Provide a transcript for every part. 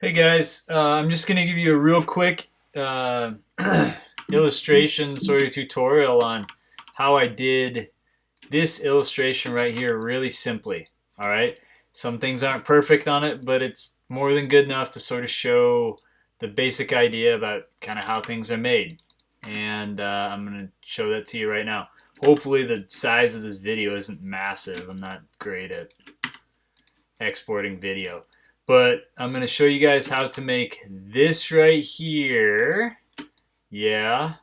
Hey guys, I'm just going to give you a real quick illustration sort of tutorial on how I did this illustration right here really simply. All right, some things aren't perfect on it, but it's more than good enough to sort of show the basic idea about kind of how things are made. And I'm going to show that to you right now. Hopefully the size of this video isn't massive. I'm not great at exporting video. But I'm going to show you guys how to make this right here. Yeah.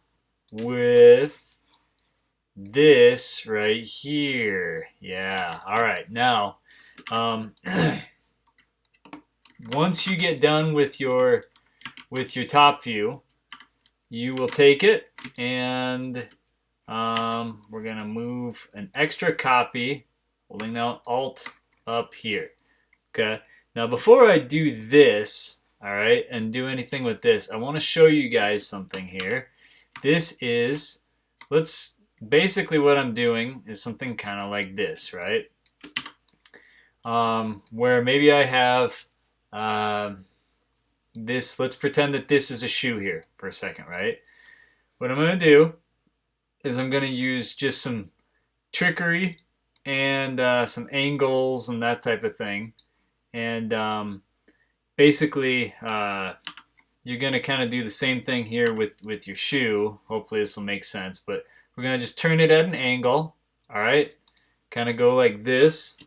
With this right here. Yeah. All right. Now, um, once you get done with your top view, you will take it and we're going to move an extra copy, holding down Alt up here. Okay. Now, before I do this, all right, and do anything with this, I want to show you guys something here. This is, basically what I'm doing is something kind of like this, right? Where maybe I have this, let's pretend that this is a shoe here for a second, right? What I'm going to do is I'm going to use just some trickery and some angles and that type of thing. And basically, you're going to kind of do the same thing here with your shoe. Hopefully this will make sense. But we're going to just turn it at an angle. All right. Kind of go like this.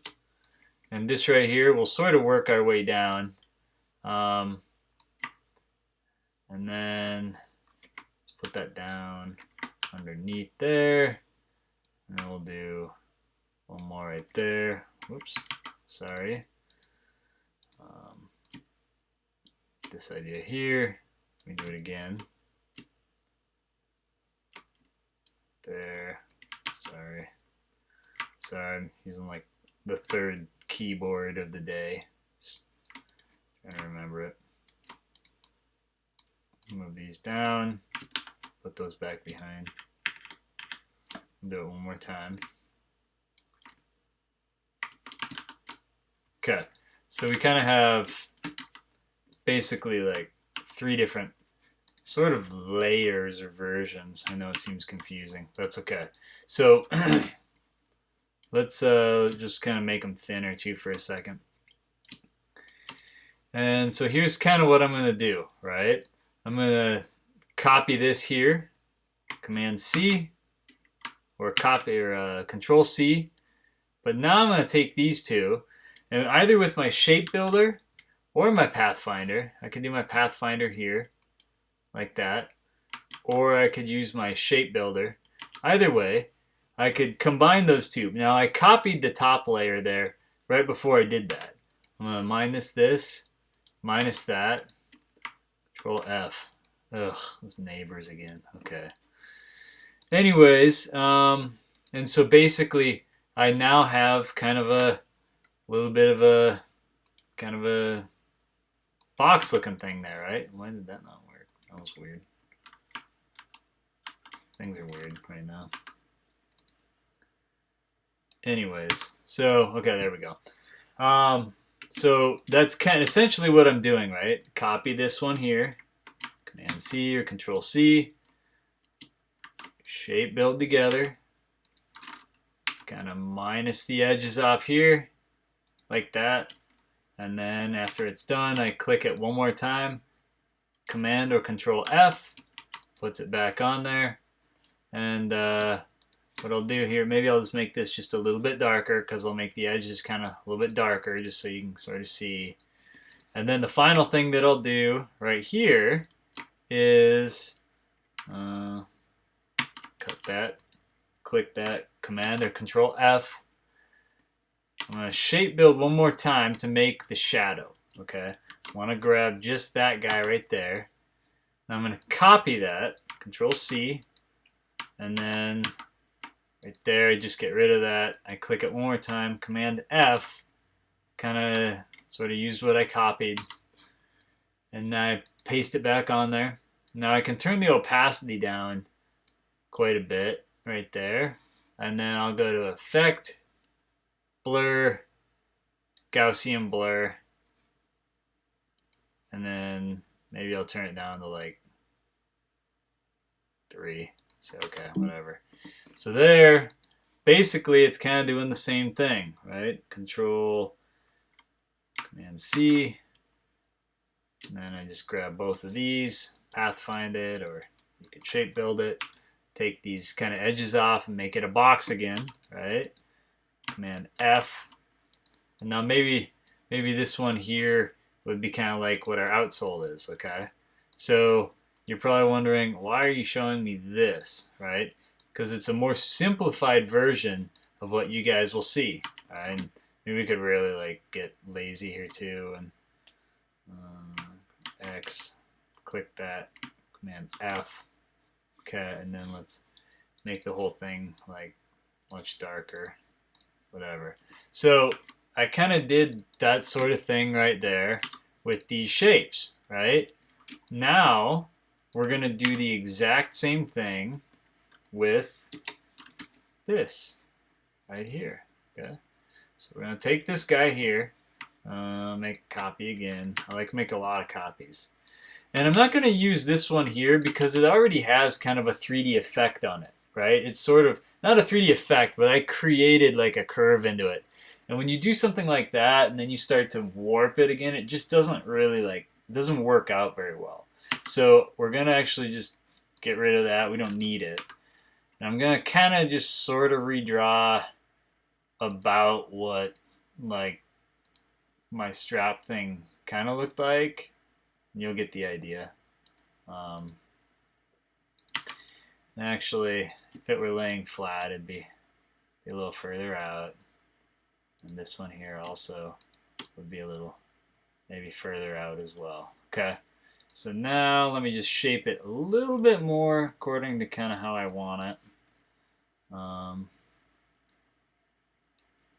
And this right here, we'll sort of work our way down. And then let's put that down underneath there. And then we'll do one more right there. Whoops. Sorry. This idea here. Let me do it again. There. Sorry. I'm using like the third keyboard of the day. Just trying to remember it. Move these down. Put those back behind. Do it one more time. Okay. So we kind of have basically like three different sort of layers or versions. I know it seems confusing. That's okay. So let's just kind of make them thinner too for a second. And so here's kind of what I'm going to do, right? I'm going to copy this here, Command C, or copy or Control C. But now I'm going to take these two, and either with my shape builder or my Pathfinder, I could do my Pathfinder here, like that, or I could use my shape builder. Either way, I could combine those two. Now I copied the top layer there right before I did that. I'm going to minus this, minus that, Control F. Ugh, those neighbors again. Okay. Anyways, and so basically I now have kind of a little bit of a kind of a box looking thing there, right? Why did that not work? That was weird. Things are weird right now. Anyways, so okay, there we go. So that's kind of essentially what I'm doing, right? Copy this one here, Command C or Control C, shape build together, kind of minus the edges off here, like that. And then after it's done, I click it one more time, Command or Control F, puts it back on there. And what I'll do here, maybe I'll just make this just a little bit darker because I'll make the edges kind of a little bit darker just so you can sort of see. And then the final thing that I'll do right here is cut that, click that, Command or Control F. I'm going to shape build one more time to make the shadow. Okay, I want to grab just that guy right there. Now I'm going to copy that, Control C, and then right there, I just get rid of that. I click it one more time, Command F, kind of sort of use what I copied, and now I paste it back on there. Now I can turn the opacity down quite a bit right there, and then I'll go to Effect, Blur, Gaussian Blur, and then maybe I'll turn it down to like 3. So okay, whatever. So there, basically it's kind of doing the same thing, right? Control, Command C, and then I just grab both of these, pathfind it, or you could shape build it, take these kind of edges off and make it a box again, right? Command F, and now maybe this one here would be kind of like what our outsole is, okay? So you're probably wondering, why are you showing me this, right? Because it's a more simplified version of what you guys will see. Right? And maybe we could really like get lazy here too, and X, click that, Command F, okay, and then let's make the whole thing like much darker, whatever. So I kind of did that sort of thing right there with these shapes, right? Now we're going to do the exact same thing with this right here, okay? So we're going to take this guy here, make a copy again. I like to make a lot of copies. And I'm not going to use this one here because it already has kind of a 3D effect on it, right? It's sort of, not a 3D effect, but I created like a curve into it. And when you do something like that and then you start to warp it again, it just doesn't really like, it doesn't work out very well. So we're going to actually just get rid of that. We don't need it. And I'm going to kind of just sort of redraw about what like my strap thing kind of looked like. You'll get the idea. Actually, if it were laying flat, it'd be a little further out. And this one here also would be a little maybe further out as well. Okay, so now let me just shape it a little bit more according to kind of how I want it.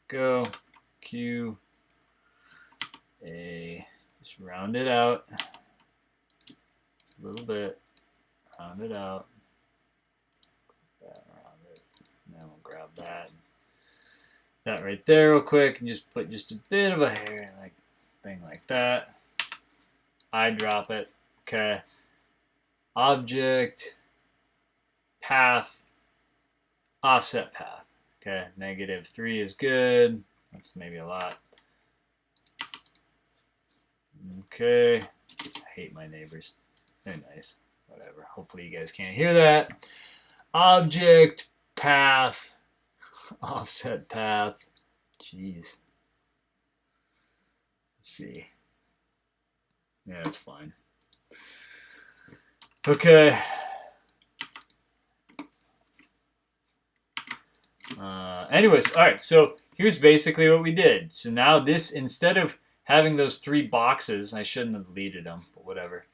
Go, Q, A, just round it out. A little bit, round it out, that around it, and then we'll grab that right there real quick and just put just a bit of a hair like thing like that. I drop it, okay. Object, path, offset path, okay. -3 is good. That's maybe a lot. Okay, I hate my neighbors. They're nice. Whatever. Hopefully you guys can't hear that. Object, path, offset path. Jeez. Let's see. Yeah, that's fine. Okay. Anyways, all right. So here's basically what we did. So now this, instead of having those 3 boxes, I shouldn't have deleted them, but whatever.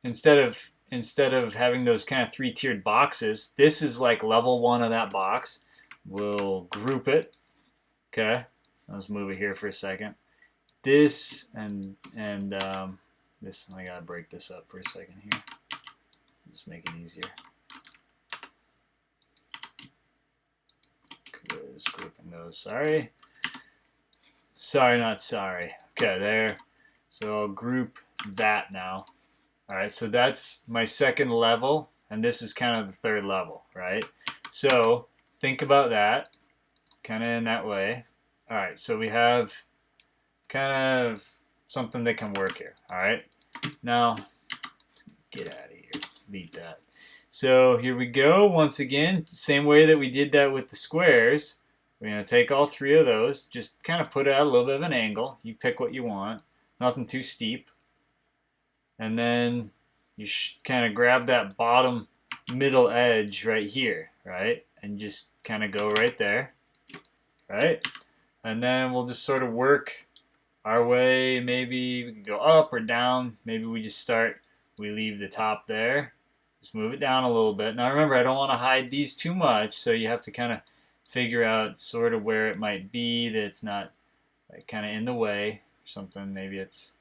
Instead of having those kind of 3-tiered boxes, this is like level 1 of that box. We'll group it. Okay, let's move it here for a second. This and this. I gotta break this up for a second here. Just make it easier. Just grouping those. Sorry, not sorry. Okay, there. So I'll group that now. All right, so that's my second level, and this is kind of the third level, right? So think about that, kind of in that way. All right, so we have kind of something that can work here, all right? Now, get out of here, delete that. So here we go, once again, same way that we did that with the squares. We're gonna take all 3 of those, just kind of put it at a little bit of an angle. You pick what you want, nothing too steep. And then you kind of grab that bottom middle edge right here, right? And just kind of go right there, right? And then we'll just sort of work our way. Maybe we can go up or down. Maybe we just start, we leave the top there. Just move it down a little bit. Now remember, I don't want to hide these too much, so you have to kind of figure out sort of where it might be that it's not like kind of in the way or something. Maybe it's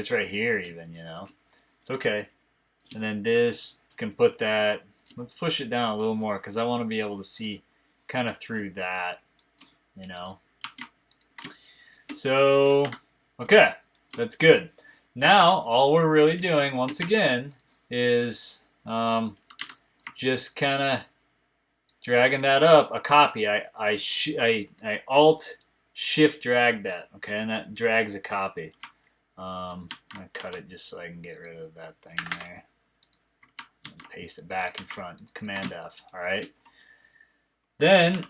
right here even, you know. It's okay. And then this, can put that, let's push it down a little more because I want to be able to see kind of through that, you know. So, Okay, that's good. Now, all we're really doing, once again, is just kind of dragging that up, a copy. I Alt Shift drag that, okay, and that drags a copy. I'm gonna cut it just so I can get rid of that thing there. And paste it back in front. Command F. All right. Then,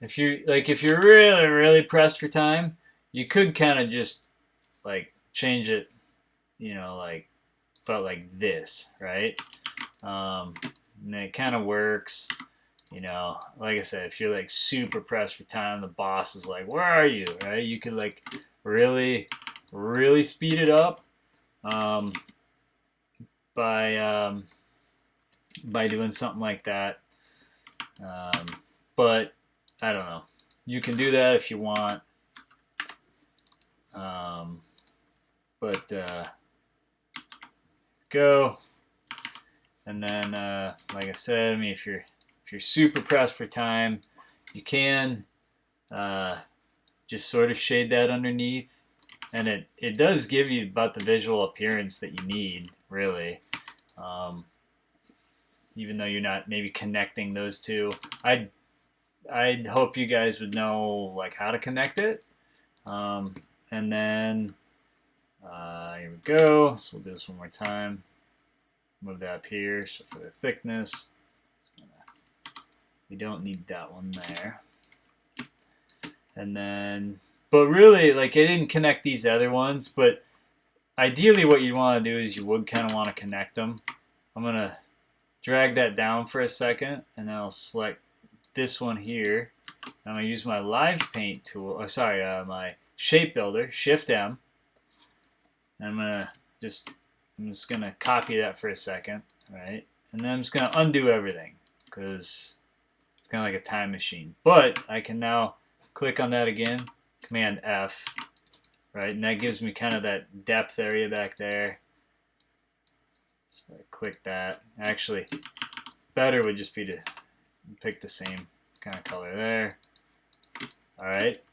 if you're really pressed for time, you could kind of just like change it, like about like this, right? And it kind of works. Like I said, if you're like super pressed for time, the boss is like, "Where are you?" Right? You could like really, really speed it up by doing something like that. But I don't know. You can do that if you want. But go, and then like I said, I mean, if you're super pressed for time, you can just sort of shade that underneath, and it does give you about the visual appearance that you need, really. Even though you're not maybe connecting those two, I'd hope you guys would know like how to connect it. And then here we go. So we'll do this one more time. Move that up here. So for the thickness, we don't need that one there. And then, but really, like I didn't connect these other ones, but ideally what you want to do is you would kind of want to connect them. I'm going to drag that down for a second, and then I'll select this one here. I'm going to use my Live Paint tool, my Shape Builder, Shift M. And I'm just going to copy that for a second, right? And then I'm just going to undo everything because it's kind of like a time machine. But I can now click on that again, Command F, right? And that gives me kind of that depth area back there. So I click that. Actually, better would just be to pick the same kind of color there. All right.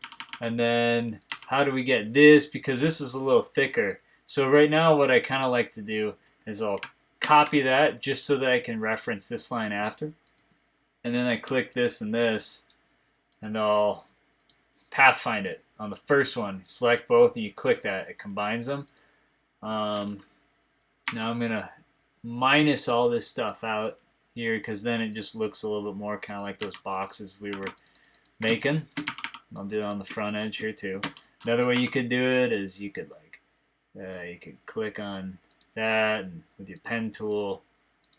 And then how do we get this? Because this is a little thicker. So right now what I kind of like to do is I'll copy that just so that I can reference this line after. And then I click this and this, and I'll pathfind it on the first one. Select both and you click that. It combines them. Now I'm going to minus all this stuff out here because then it just looks a little bit more kind of like those boxes we were making. I'll do it on the front edge here too. Another way you could do it is you could you could click on that, and with your pen tool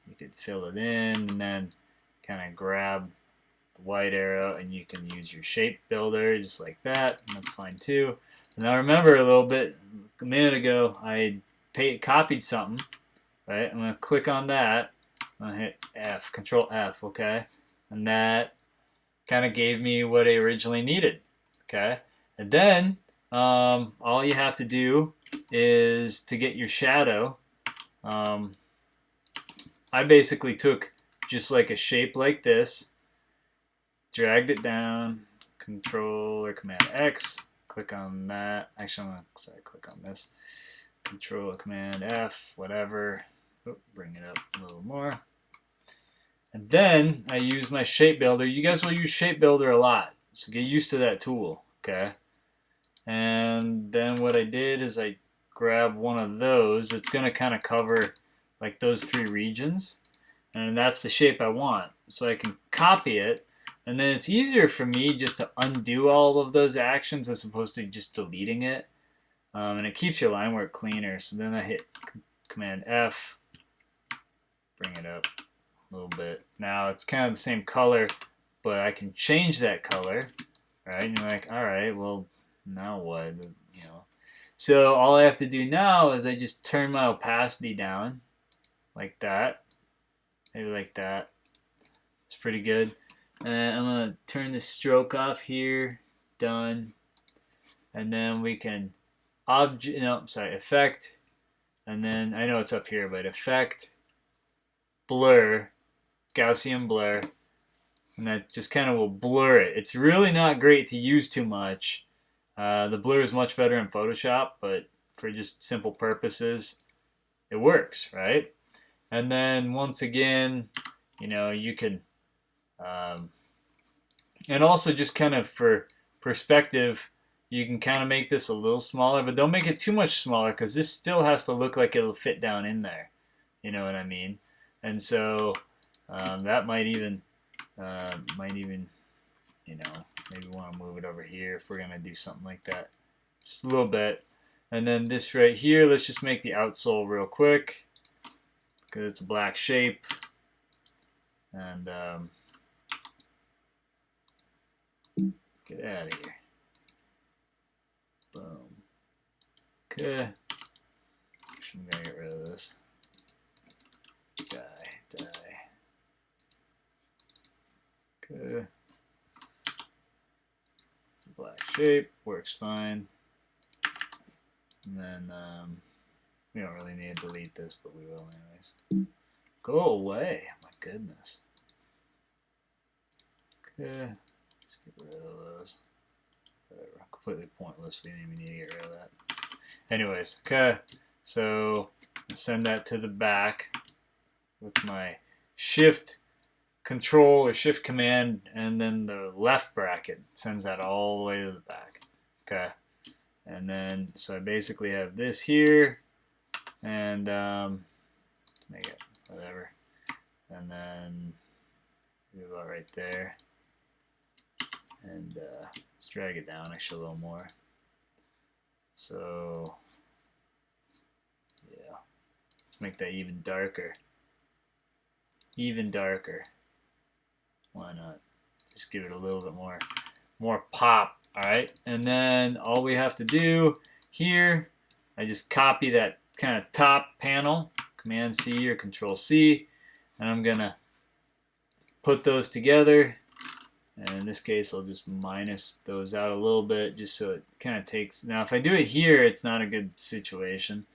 you could fill it in, and then kind of grab the white arrow and you can use your shape builder just like that, and that's fine too. And I remember a minute ago I copied something, right? I'm going to click on that. I'm going to hit F, Control F, okay? And that kind of gave me what I originally needed, okay? And then all you have to do is to get your shadow. I basically took just like a shape like this, dragged it down, Control or Command X, click on that. Actually, I'm going to click on this. Control or Command F, whatever. Bring it up a little more. And then I use my Shape Builder. You guys will use Shape Builder a lot, so get used to that tool, okay? And then what I did is I grabbed one of those. It's going to kind of cover like those three regions, and that's the shape I want. So I can copy it, and then it's easier for me just to undo all of those actions as opposed to just deleting it. And it keeps your line work cleaner. So then I hit Command F, bring it up a little bit. Now it's kind of the same color, but I can change that color, right? And you're like, all right, well, now what? So all I have to do now is I just turn my opacity down like that, maybe like that. It's pretty good. And I'm gonna turn the stroke off here. Done. And then we can effect, and then I know it's up here, but effect, blur, Gaussian blur, and that just kind of will blur it. It's really not great to use too much, The blur is much better in Photoshop, but for just simple purposes, it works, right? And then once again, you know, you can, and also just kind of for perspective, you can kind of make this a little smaller, but don't make it too much smaller because this still has to look like it'll fit down in there. You know what I mean? And so that might even, you know, maybe want to move it over here if we're gonna do something like that, just a little bit. And then this right here, let's just make the outsole real quick because it's a black shape. And get out of here. Boom. Okay. Actually, I'm gonna get rid of this. Die. Okay. It's a black shape. Works fine. And then we don't really need to delete this, but we will anyways. Go away. My goodness. Okay. Let's get rid of those. Whatever. Completely pointless. We didn't even need to get rid of that. Anyways, okay. So send that to the back with my shift control or shift command, and then the left bracket sends that all the way to the back. Okay. And then, so I basically have this here, and make it whatever. And then do about right there. And let's drag it down actually a little more. So, yeah. Let's make that even darker. Even darker. Why not? Just give it a little bit more pop. All right, and then all we have to do here, I just copy that kind of top panel, Command C or Control C, and I'm gonna put those together. And in this case, I'll just minus those out a little bit, just so it kind of takes. Now, if I do it here, it's not a good situation.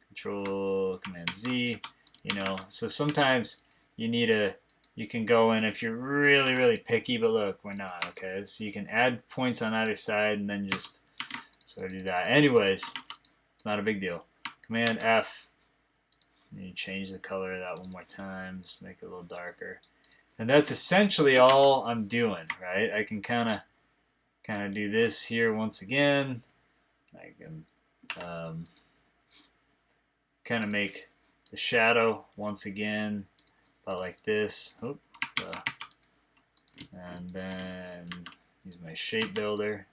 Control Command Z, you know. So sometimes you need a. You can go in if you're really, really picky, but look, we're not, okay? So you can add points on either side and then just sort of do that. Anyways, it's not a big deal. Command F, and you change the color of that one more time, just make it a little darker. And that's essentially all I'm doing, right? I can kind of do this here once again. I can kind of make the shadow once again. About like this. And then use my shape builder.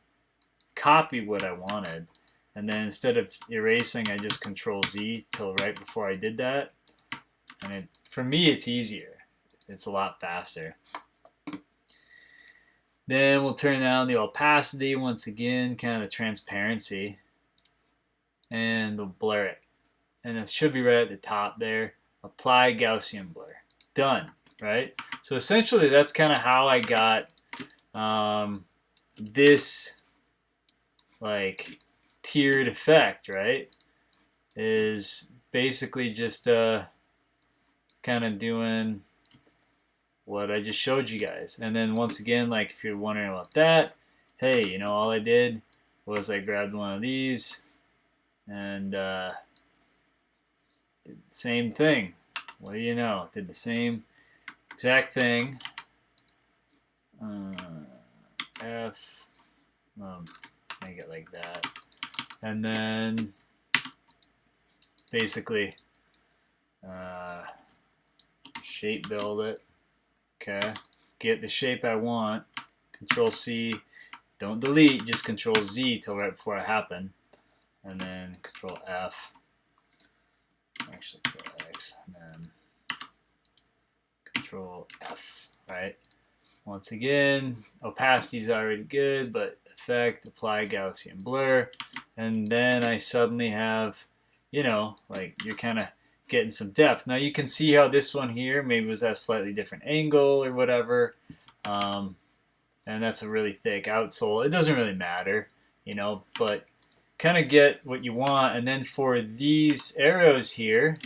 Copy what I wanted. And then instead of erasing, I just Control Z till right before I did that. And for me, it's easier. It's a lot faster. Then we'll turn down the opacity once again, kind of transparency. And we'll blur it. And it should be right at the top there. Apply Gaussian blur. Done, right? So essentially that's kind of how I got this like tiered effect, right? Is basically just kind of doing what I just showed you guys. And then once again, like if you're wondering about that, hey, you know, all I did was I grabbed one of these and did the same thing. What do you know? Did the same exact thing. F, make it like that. And then basically shape build it. Okay. Get the shape I want. Control C. Don't delete, just Control Z till right before it happened. And then Control F. Actually, Control X. And then Control F, right? Once again, opacity is already good, but effect, apply Gaussian blur, and then I suddenly have, you know, like you're kind of getting some depth. Now you can see how this one here maybe was at a slightly different angle or whatever, and that's a really thick outsole. It doesn't really matter, you know, but kind of get what you want. And then for these arrows here,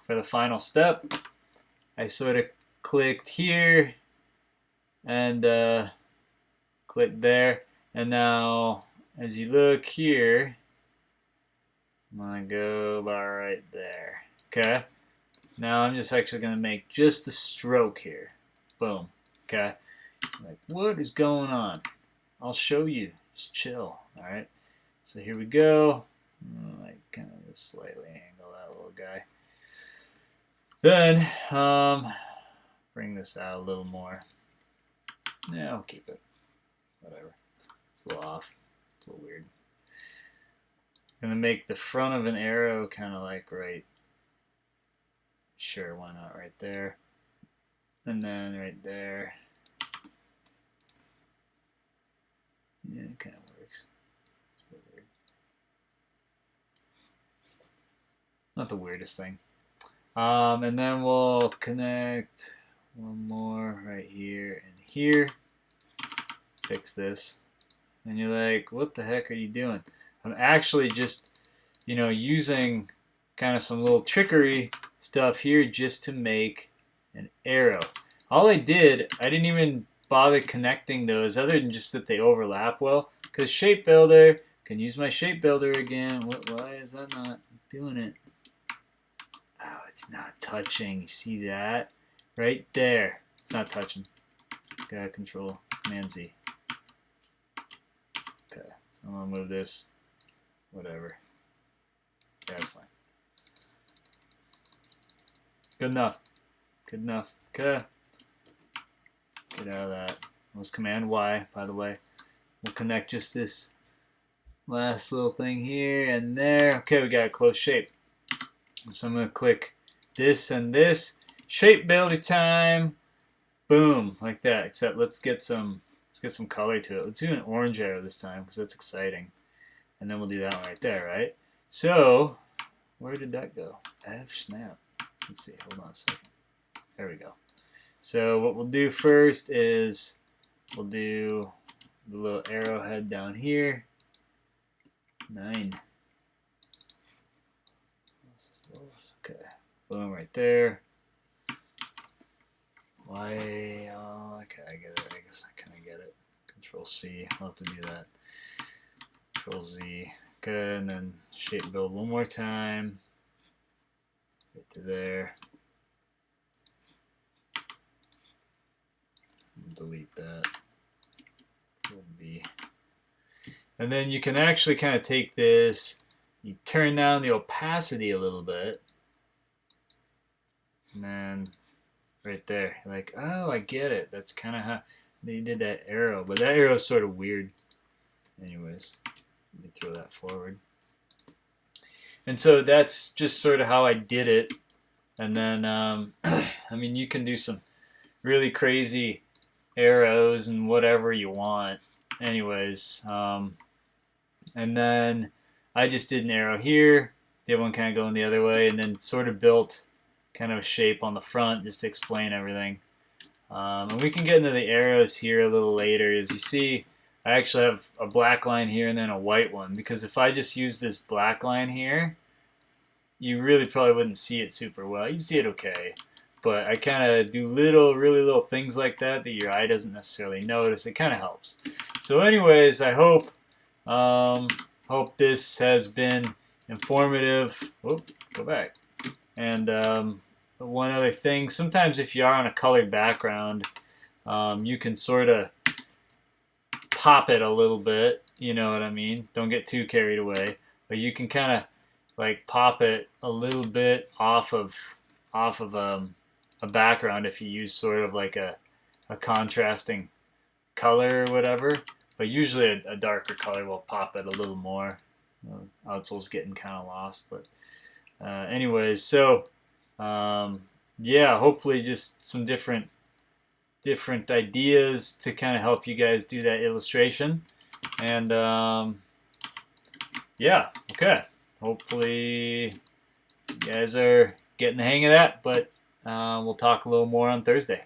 for the final step, I sort of clicked here and clicked there, and now as you look here, I'm going to go about right there. Okay. Now I'm just actually going to make just the stroke here. Boom. Okay. Like, what is going on? I'll show you. Just chill. All right. So here we go. Like kind of just slightly angle that little guy. Then bring this out a little more. Yeah, I'll keep it. Whatever. It's a little off. It's a little weird. Gonna make the front of an arrow kind of like right. Sure, why not right there? And then right there. Yeah, it kind of works. It's a little weird. Not the weirdest thing. And then we'll connect one more right here and here. Fix this. And you're like, what the heck are you doing? I'm actually just, using kind of some little trickery stuff here just to make an arrow. All I didn't even bother connecting those other than just that they overlap well. Because Shape Builder, can use my Shape Builder again. Why is that not doing it? Oh, it's not touching. You see that? Right there. It's not touching. Gotta Control Command Z. Okay, so I'm gonna move this. Whatever. That's fine. Good enough. Good enough. Okay. Get out of that. It was Command Y, by the way. We'll connect just this last little thing here and there. Okay, we got a close shape. So I'm going to click this and this. Shape Builder time. Boom, like that. Except let's get some color to it. Let's do an orange arrow this time because that's exciting. And then we'll do that one right there, right? So, where did that go? Snap. Let's see. Hold on a second. There we go. So what we'll do first is we'll do the little arrowhead down here. 9. Okay. Boom, right there. Why? Oh, okay, I get it. I guess I kind of get it. Control C. I'll have to do that. Control Z. Okay, and then shape build one more time. Get to there. Delete that. B. And then you can actually kind of take this, you turn down the opacity a little bit, and then right there, you're like, oh, I get it. That's kind of how they did that arrow, but that arrow is sort of weird. Anyways, let me throw that forward. And so that's just sort of how I did it. And then, I mean, you can do some really crazy arrows and whatever you want. Anyways, and then I just did an arrow here, the other one kind of going the other way, and then sort of built kind of a shape on the front just to explain everything. And we can get into the arrows here a little later. As you see, I actually have a black line here and then a white one, because if I just use this black line here, you really probably wouldn't see it super well. You see it okay, but I kind of do really little things like that your eye doesn't necessarily notice. It kind of helps. So anyways, I hope this has been informative. Whoop, go back. And one other thing, sometimes if you are on a colored background, you can sort of pop it a little bit. You know what I mean? Don't get too carried away. But you can kind of like pop it a little bit off of a background if you use sort of like a contrasting color or whatever. But usually a darker color will pop it a little more. Outsole's getting kind of lost, but anyways, so yeah, hopefully just some different ideas to kind of help you guys do that illustration. And yeah, okay. Hopefully you guys are getting the hang of that, but we'll talk a little more on Thursday.